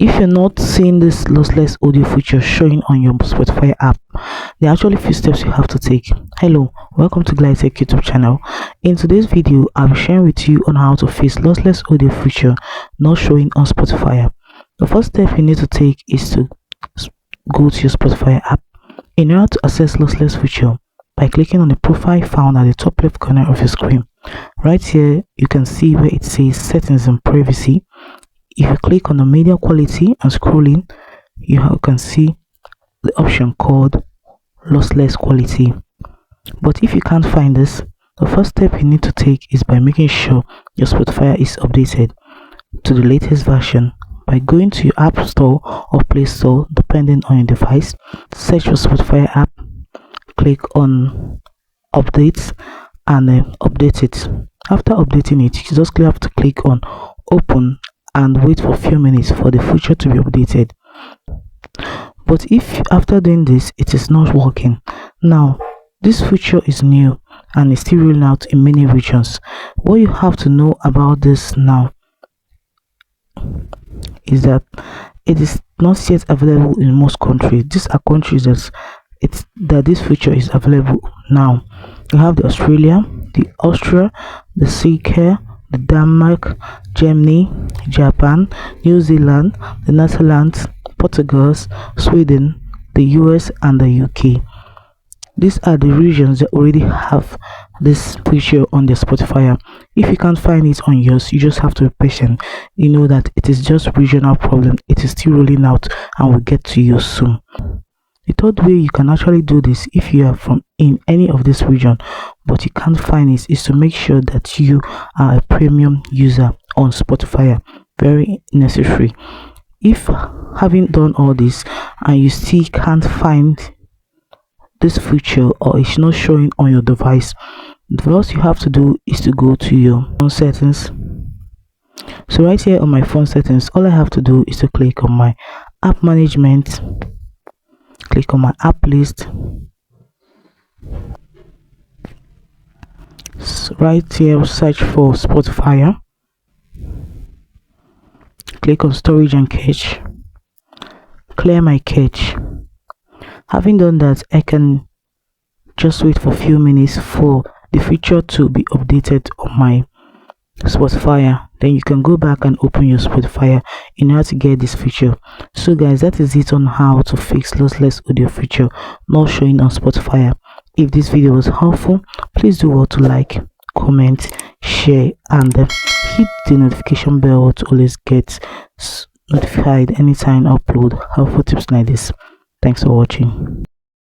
If you're not seeing this lossless audio feature showing on your Spotify app, there are actually few steps you have to take. Hello, welcome to Glide Tech YouTube channel. In today's video, I'll be sharing with you on how to fix lossless audio feature not showing on Spotify. The first step you need to take is to go to your Spotify app. In order to access lossless feature, by clicking on the profile found at the top left corner of your screen. Right here, you can see where it says settings and privacy. If you click on the media quality and scrolling, you can see the option called lossless quality. But if you can't find this, the first step you need to take is by making sure your Spotify is updated to the latest version. By going to your App Store or Play Store, depending on your device, search for Spotify app, click on updates and update it. After updating it, you just have to click on open and wait for a few minutes for the feature to be updated. But if after doing this it is not working, now this feature is new and is still rolling out in many regions. What you have to know about this now is that it is not yet available in most countries. These are countries that this feature is available now. You have the Australia, the Austria, the UK, the Denmark, Germany, Japan, New Zealand, the Netherlands, Portugal, Sweden, the US and the UK. These are the regions that already have this feature on their Spotify app. If you can't find it on yours, you just have to be patient. You know that it is just regional problem. It is still rolling out and will get to you soon. The third way you can actually do this if you are from in any of this region but you can't find it is to make sure that you are a premium user on Spotify. Very necessary. If having done all this and you still can't find this feature or it's not showing on your device, the first you have to do is to go to your phone settings. So right here on my phone settings, all I have to do is to click on my app management, click on my app list. So right here, search for Spotify. Click on storage and cache. Clear my cache. Having done that, I can just wait for a few minutes for the feature to be updated on my Spotify. Then you can go back and open your Spotify in order to get this feature. So guys, that is it on how to fix lossless audio feature not showing on Spotify. If this video was helpful, please do well to like, comment, share and hit the notification bell to always get notified anytime I upload helpful tips like this. Thanks for watching.